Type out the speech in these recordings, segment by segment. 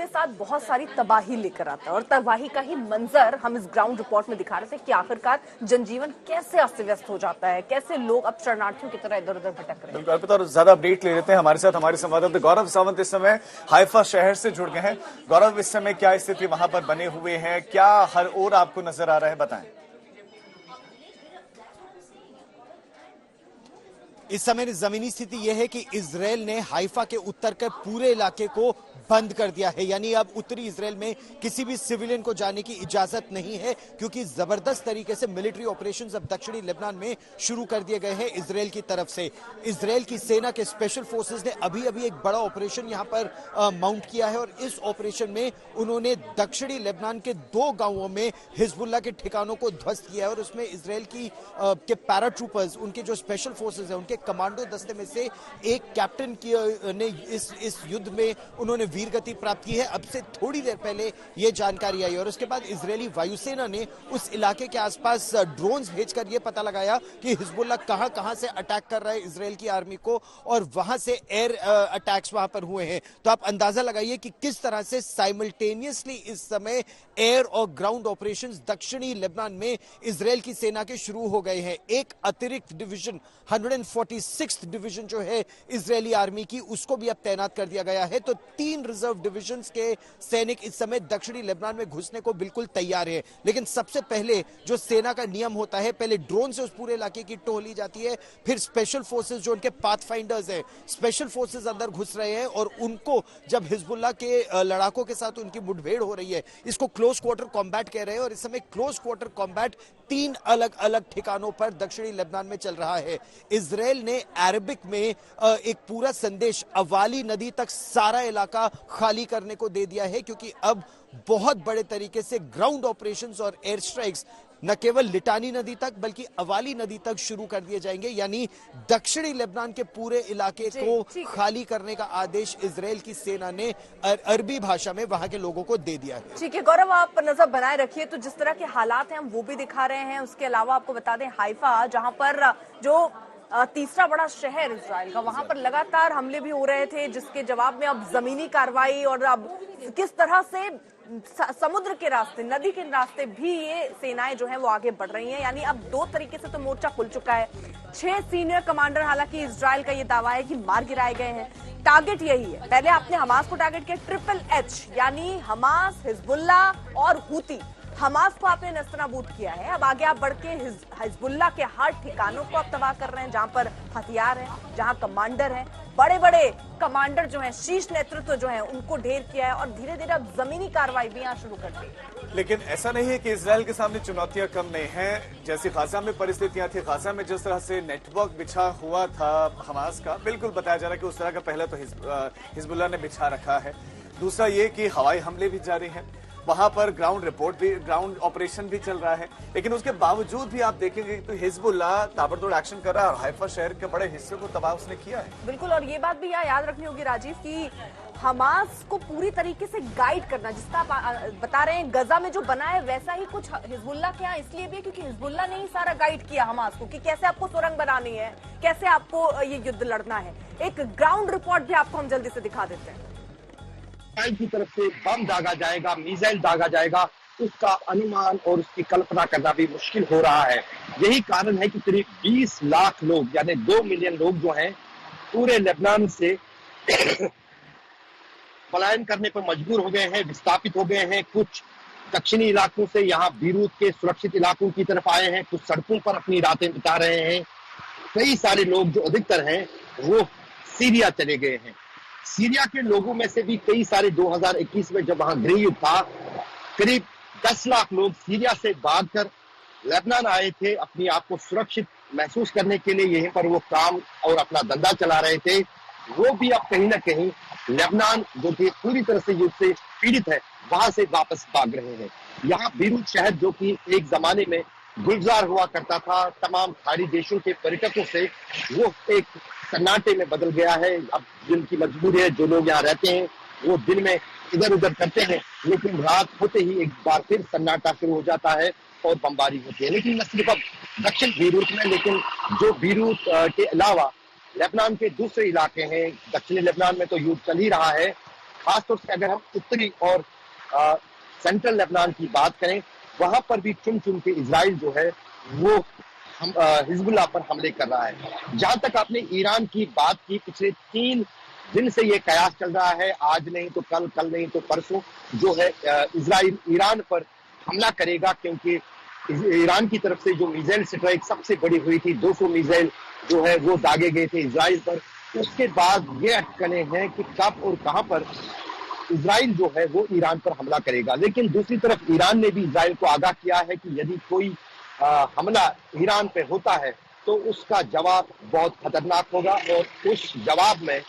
अपने साथ बहुत सारी तबाही लेकर आता है और तबाही का ही मंजर हम इस ग्राउंड रिपोर्ट में दिखा रहे थे कि आखिरकार जनजीवन कैसे अस्त व्यस्त हो जाता है, कैसे लोग अब शरणार्थियों की तरह इधर उधर भटक रहे हैं। बिल्कुल, और ज्यादा अपडेट ले लेते हैं। हमारे साथ हमारे संवाददाता गौरव सावंत इस समय हाइफा शहर से जुड़ गए हैं। गौरव, इस समय क्या स्थिति वहां पर बने हुए है, क्या हर ओर आपको नजर आ रहा है, बताएं। इस समय जमीनी स्थिति यह है कि इजराइल ने हाइफा के उत्तर के पूरे इलाके को बंद कर दिया है, यानी अब उत्तरी इजराइल में किसी भी सिविलियन को जाने की इजाजत नहीं है, क्योंकि जबरदस्त तरीके से मिलिट्री ऑपरेशंस अब दक्षिणी लेबनान में शुरू कर दिए गए हैं इजराइल की तरफ से। इजराइल की सेना के स्पेशल फोर्सेस ने अभी अभी एक बड़ा ऑपरेशन यहां पर माउंट किया है और इस ऑपरेशन में उन्होंने दक्षिणी लेबनान के 2 गांवों में हिजबुल्लाह के ठिकानों को ध्वस्त किया है और उसमें इजराइल की के पैराट्रूपर्स, उनके जो स्पेशल फोर्सेस है, उनके कमांडो दस्ते में से एक कैप्टन ने इस युद्ध में उन्होंने वीरगति प्राप्त की है। अब से थोड़ी देर पहले यह जानकारी आई और उसके बाद इजरायली वायुसेना ने उस इलाके के आसपास ड्रोन्स भेजकर यह पता लगाया कि हिजबुल्लाह कहां से अटैक कर रहा है इजरायल की आर्मी को, और वहां से एयर अटैक्स वहां पर हुए हैं। तो आप अंदाजा लगाइए कि किस तरह से साइमल्टेनियसली इस समय एयर और ग्राउंड ऑपरेशंस दक्षिणी लेबनान में इजरायल की सेना के शुरू हो गए हैं। एक अतिरिक्त डिवीजन 146th डिवीजन जो है इजरायली आर्मी की, उसको भी अब तैनात कर दिया गया है। तो 3 रिजर्व डिविजन्स के सैनिक इस समय दक्षिणी लेबनान में घुसने को बिल्कुल तैयार है। लेकिन सबसे पहले जो सेना का नियम होता है, पहले ड्रोन से उस पूरे इलाके की टोह ली जाती है, फिर स्पेशल फोर्सेस जो उनके पाथफाइंडर्स हैं, स्पेशल फोर्सेस अंदर घुस रहे हैं और उनको जब हिजबुल्लाह के लड़ाकों के साथ उनकी मुठभेड़ हो रही है, इसको क्लोज क्वार्टर कॉम्बैट कह रहे हैं और इस समय क्लोज क्वार्टर कॉम्बैट 3 अलग अलग ठिकानों पर दक्षिणी लेबनान में चल रहा है। इजरायल ने अरबिक में एक पूरा संदेश अवाली नदी तक सारा इलाका खाली करने को दे दिया है, क्योंकि अब बहुत बड़े तरीके से ग्राउंड ऑपरेशंस और एयर स्ट्राइक्स न केवल लिटानी नदी तक बल्कि अवाली नदी तक शुरू कर दिए जाएंगे, यानी दक्षिणी लेबनान के पूरे इलाके को खाली करने का आदेश इजरायल की सेना ने अरबी भाषा में वहां के लोगों को दे दिया है। ठीक है गौरव, आप नजर बनाए रखिए। तो जिस तरह के हालात हैं हम वो भी दिखा रहे हैं। उसके अलावा आपको बता दें हाइफा, जहां पर जो तीसरा बड़ा शहर इजराइल का, वहां पर लगातार हमले भी हो रहे थे, जिसके जवाब में अब जमीनी कार्रवाई और अब किस तरह से समुद्र के रास्ते, नदी के रास्ते भी ये सेनाएं जो हैं वो आगे बढ़ रही हैं। यानी अब 2 तरीके से तो मोर्चा खुल चुका है। 6 सीनियर कमांडर, हालांकि इजराइल का ये दावा है कि मार गिराए गए हैं। टारगेट यही है, पहले आपने हमास को टारगेट किया, HHH यानी हमास, हिजबुल्लाह और हूती। हमास को आपने नस्तनाबूद किया है, अब आगे आप बढ़ के हिजबुल्लाह के हर ठिकानों को आप तबाह कर रहे हैं, जहां पर हथियार है, जहां कमांडर हैं, बड़े बड़े कमांडर जो हैं, शीर्ष नेतृत्व जो है, उनको ढेर किया है और धीरे धीरे अब जमीनी कार्रवाई भी यहाँ शुरू कर दी। लेकिन ऐसा नहीं है कि इजरायल के सामने चुनौतियां कम नहीं हैं। जैसे गाजा में परिस्थितियां थी, गाजा में जिस तरह से नेटवर्क बिछा हुआ था हमास का, बिल्कुल बताया जा रहा है कि उस तरह का पहले तो हिजबुल्लाह ने बिछा रखा है। दूसरा ये कि हवाई हमले भी जारी हैं, वहां पर ग्राउंड ऑपरेशन भी चल रहा है। लेकिन उसके बावजूद भी आप देखेंगे तो हिजबुल्लाह ताबड़तोड़ एक्शन कर रहा है और हाइफा शहर के बड़े हिस्से को तबाह उसने किया है। बिल्कुल, और ये बात भी यहाँ याद रखनी होगी राजीव कि हमास को पूरी तरीके से गाइड करना, जिसका आप बता रहे हैं गजा में जो बना है, वैसा ही कुछ हिजबुल्लाह के यहाँ इसलिए भी है क्योंकि हिजबुल्लाह ने ही सारा गाइड किया हमास को कि कैसे आपको सुरंग बनानी है, कैसे आपको ये युद्ध लड़ना है। एक ग्राउंड रिपोर्ट भी आपको हम जल्दी से दिखा देते हैं। इजराइल की तरफ से बम दागा जाएगा, मिसाइल दागा जाएगा, उसका अनुमान और उसकी कल्पना करना भी मुश्किल हो रहा है। यही कारण है कि करीब 20 लाख लोग यानी 2 मिलियन लोग जो हैं पूरे लेबनान से पलायन करने पर मजबूर हो गए हैं, विस्थापित हो गए हैं। कुछ दक्षिणी इलाकों से यहाँ बीरूत के सुरक्षित इलाकों की तरफ आए हैं, कुछ सड़कों पर अपनी रातें बिता रहे हैं। कई सारे लोग जो अधिकतर हैं वो सीरिया चले गए हैं। सीरिया के लोगों में से भी कई सारे 2021 में जब वहां गृहयुद्ध था, करीब 10 लाख लोग सीरिया से भागकर लेबनान आए थे अपनी आप को सुरक्षित महसूस करने के लिए। यहीं पर वो काम और अपना धंधा चला रहे थे। वो भी अब कहीं ना कहीं लेबनान जो कि पूरी तरह से युद्ध से पीड़ित है, वहां से वापस भाग रहे हैं। यहाँ बीरूत शहर जो कि एक जमाने में गुलजार हुआ करता था तमाम खाड़ी देशों के पर्यटकों से, वो एक सन्नाटे में बदल गया है। अब जिनकी मजबूरी है, जो लोग यहाँ रहते हैं वो दिन में इधर उधर करते हैं, लेकिन रात होते ही एक बार फिर सन्नाटा शुरू हो जाता है और बमबारी होती है। लेकिन न सिर्फ अब दक्षिण बीरूत में, लेकिन जो बीरूत के अलावा लेबनान के दूसरे इलाके हैं, दक्षिणी लेबनान में तो युद्ध चल ही रहा है। खासतौर से अगर हम उत्तरी और सेंट्रल लेबनान की बात करें, वहां पर भी चुन चुन के इजराइल जो है वो हम हिजबुल्लाह पर हमले कर रहा है। जहां तक आपने ईरान की बात की, पिछले 3 दिन से ये कयास चल रहा है, आज नहीं तो कल, कल नहीं तो परसों जो है इजराइल ईरान पर हमला करेगा, क्योंकि ईरान की तरफ से जो मिसाइल स्ट्राइक सबसे बड़ी हुई थी, 200 मिसाइल जो है वो दागे गए थे इजराइल पर। उसके बाद ये अटकलें हैं कि कब और कहां पर इजराइल जो है वो ईरान पर हमला करेगा। लेकिन दूसरी तरफ ईरान ने भी इजराइल को आगाह किया है कि यदि कोई हमला ईरान पे होता है तो उसका जवाब बहुत खतरनाक होगा और उस जवाब में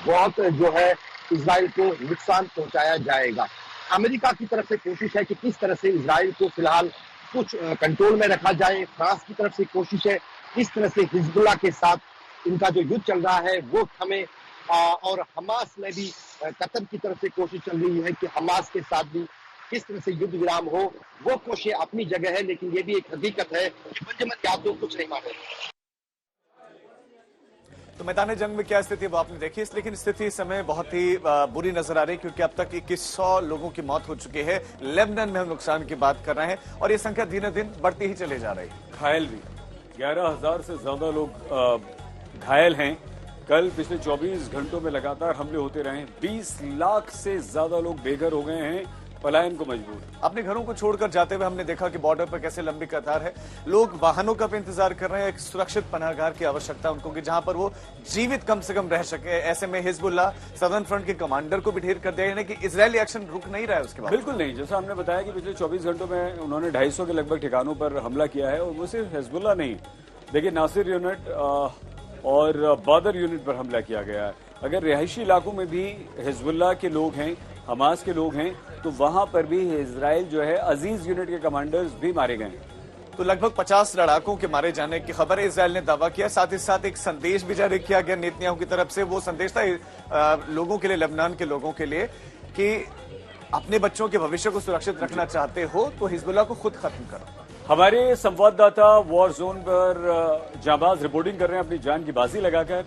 बहुत जो है इजराइल को नुकसान पहुंचाया जाएगा। अमेरिका की तरफ से कोशिश है कि किस तरह से इजराइल को फिलहाल कुछ कंट्रोल में रखा जाए। फ्रांस की तरफ से कोशिश है किस तरह से हिजबुल्लाह के साथ इनका जो युद्ध चल रहा है वो थमे, और हमास में भी कतर की तरफ से कोशिश चल रही है कि हमास के साथ भी किस तरह से युद्ध विराम हो। वो कोशिश अपनी जगह है, लेकिन ये भी एक हकीकत है कि बेंजामिन नेतन्याहू कुछ नहीं माने। तो मैदान जंग में क्या स्थिति है वो आपने देखी, लेकिन स्थिति इस समय बहुत ही बुरी नजर आ रही है, क्योंकि अब तक 2100 लोगों की मौत हो चुकी है। लेबनान में हम नुकसान की बात कर रहे हैं और ये संख्या दिन दिन बढ़ती ही चली जा रही है। घायल भी 11,000 से ज्यादा लोग घायल हैं। कल पिछले 24 घंटों में लगातार हमले होते रहे। 20 लाख से ज्यादा लोग बेघर हो गए हैं, पलायन को मजबूर। अपने घरों को छोड़कर जाते हुए हमने देखा कि बॉर्डर पर कैसे लंबी कतार है, लोग वाहनों का भी इंतजार कर रहे हैं। एक सुरक्षित पनाहगार की आवश्यकता उनको कि जहां पर वो जीवित कम से कम रह सके। ऐसे में हिजबुल्लाह सदर्न फ्रंट के कमांडर को भी ढेर कर दिया, यानी कि इजरायली एक्शन रुक नहीं रहा है उसके बाद। बिल्कुल नहीं, जैसा हमने बताया कि पिछले 24 घंटों में उन्होंने 250 के लगभग ठिकानों पर हमला किया है। और वो सिर्फ हिजबुल्लाह नहीं, देखिए नासिर यूनिट और बादर यूनिट पर हमला किया गया है। अगर रिहायशी इलाकों में भी हिजबुल्लाह के लोग हैं, हमास के लोग हैं, तो वहां पर भी इजराइल जो है अजीज यूनिट के कमांडर्स भी मारे गए। तो लगभग 50 लड़ाकों के मारे जाने की खबर है, इजराइल ने दावा किया। साथ ही साथ एक संदेश भी जारी किया गया नेतन्याहू की तरफ से। वो संदेश था लोगों के लिए, लेबनान के लोगों के लिए, कि अपने बच्चों के भविष्य को सुरक्षित रखना चाहते हो तो हिजबुल्लाह को खुद खत्म करो। हमारे संवाददाता वॉर जोन पर जांबाज रिपोर्टिंग कर रहे हैं अपनी जान की बाजी लगाकर।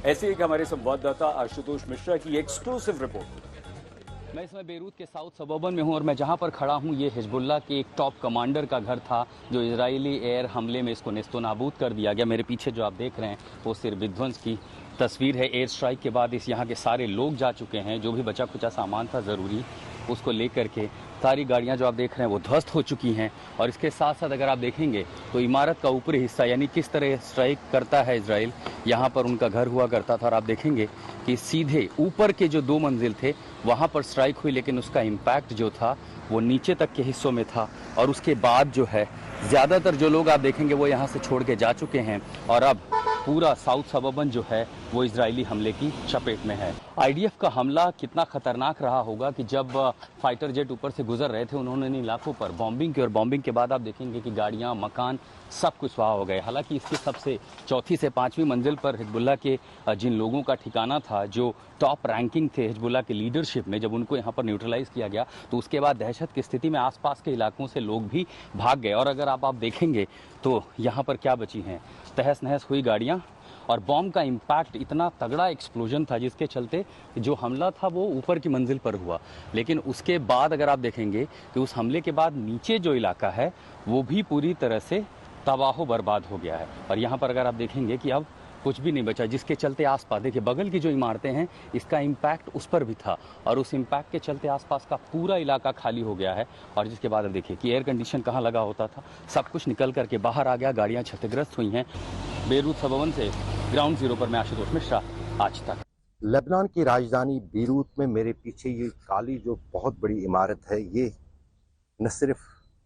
ऐसे एक हमारे संवाददाता आशुतोष मिश्रा की एक्सक्लूसिव रिपोर्ट। मैं इसमें बेरूत के साउथ सबर्बन में हूं और मैं जहां पर खड़ा हूं ये हिजबुल्लाह के एक टॉप कमांडर का घर था, जो इजरायली एयर हमले में इसको नेस्तोनाबूद कर दिया गया। मेरे पीछे जो आप देख रहे हैं वो सिर्फ विध्वंस की तस्वीर है। एयर स्ट्राइक के बाद इस यहाँ के सारे लोग जा चुके हैं, जो भी बचा खुचा सामान था ज़रूरी उसको लेकर के। सारी गाड़ियां जो आप देख रहे हैं वो ध्वस्त हो चुकी हैं। और इसके साथ साथ अगर आप देखेंगे तो इमारत का ऊपरी हिस्सा, यानी किस तरह स्ट्राइक करता है इजराइल, यहाँ पर उनका घर हुआ करता था और आप देखेंगे कि सीधे ऊपर के जो 2 मंजिल थे वहाँ पर स्ट्राइक हुई, लेकिन उसका इम्पैक्ट जो था वो नीचे तक के हिस्सों में था। और उसके बाद जो है ज़्यादातर जो लोग आप देखेंगे वो यहाँ से छोड़ के जा चुके हैं और अब पूरा साउथ सबर्बन जो है वो इजरायली हमले की चपेट में है। आईडीएफ का हमला कितना खतरनाक रहा होगा कि जब फाइटर जेट ऊपर से गुजर रहे थे उन्होंने इन इलाकों पर बॉम्बिंग की, और बॉम्बिंग के बाद आप देखेंगे कि गाड़ियां, मकान सब कुछ स्वाहा हो गए। हालांकि इसकी सबसे चौथी से 5वीं मंजिल पर हिजबुल्लाह के जिन लोगों का ठिकाना था, जो टॉप रैंकिंग थे हिजबुल्लाह के लीडरशिप में, जब उनको यहाँ पर न्यूट्रलाइज किया गया तो उसके बाद दहशत की स्थिति में आसपास के इलाकों से लोग भी भाग गए। और अगर आप देखेंगे तो यहाँ पर क्या बची हैं, तहस नहस हुई गाड़ियाँ। और बॉम्ब का इम्पैक्ट इतना तगड़ा एक्सप्लोजन था जिसके चलते जो हमला था वो ऊपर की मंजिल पर हुआ, लेकिन उसके बाद अगर आप देखेंगे कि उस हमले के बाद नीचे जो इलाका है वो भी पूरी तरह से तबाह बर्बाद हो गया है। और यहाँ पर अगर आप देखेंगे कि अब कुछ भी नहीं बचा, जिसके चलते आसपास देखिए बगल की जो इमारतें हैं इसका इम्पैक्ट उस पर भी था और उस इम्पैक्ट के चलते आसपास का पूरा इलाका खाली हो गया है। और जिसके बाद अब देखिए कि एयर कंडीशन कहाँ लगा होता था, सब कुछ निकल करके बाहर आ गया, गाड़ियाँ क्षतिग्रस्त हुई हैं। बेरूत सबर्बन से ग्राउंड जीरो पर मैं आशुतोष मिश्रा, आज तक। लेबनान की राजधानी बेरूत में मेरे पीछे ये काली जो बहुत बड़ी इमारत है, ये न सिर्फ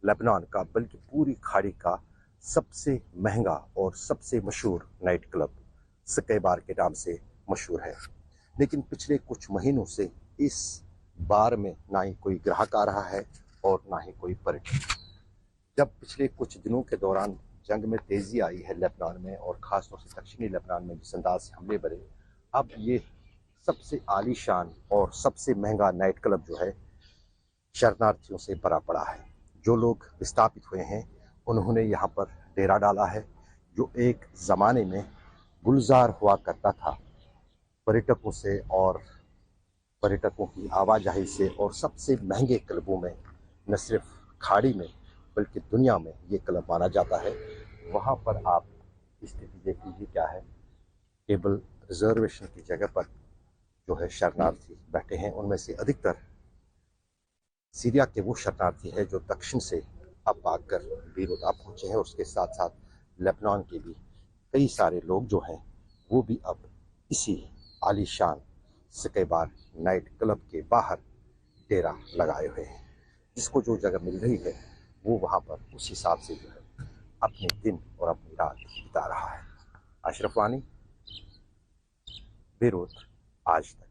लेबनान का बल्कि पूरी खाड़ी का सबसे महंगा और सबसे मशहूर नाइट क्लब स्काई बार के नाम से मशहूर है। लेकिन पिछले कुछ महीनों से इस बार में ना ही कोई ग्राहक आ रहा है और ना ही कोई पर्यटक। जब पिछले कुछ दिनों के दौरान जंग में तेजी आई है लेबनान में, और खासतौर से दक्षिणी लेबनान में जिस अंदाज से हमले बढ़े, अब ये सबसे आलीशान और सबसे महंगा नाइट क्लब जो है शरणार्थियों से भरा पड़ा है। जो लोग विस्थापित हुए हैं उन्होंने यहाँ पर डेरा डाला है, जो एक ज़माने में गुलजार हुआ करता था पर्यटकों से और पर्यटकों की आवाजाही से और सबसे महंगे क्लबों में, न सिर्फ खाड़ी में बल्कि दुनिया में ये क्लब माना जाता है। वहाँ पर आप स्थिति देख लीजिए क्या है। टेबल रिजर्वेशन की जगह पर जो है शरणार्थी बैठे हैं, उनमें से अधिकतर सीरिया के वो शरणार्थी है जो दक्षिण से अब आकर बेरूत आ पहुंचे हैं, और उसके साथ साथ लेबनान के भी कई सारे लोग जो हैं वो भी अब इसी आलीशान स्केबार नाइट क्लब के बाहर डेरा लगाए हुए हैं। जिसको जो जगह मिल रही है वो वहाँ पर उस हिसाब से जो है अपने दिन और अपनी रात बिता रहा है। अशरफ वानी, बेरूत, आज तक।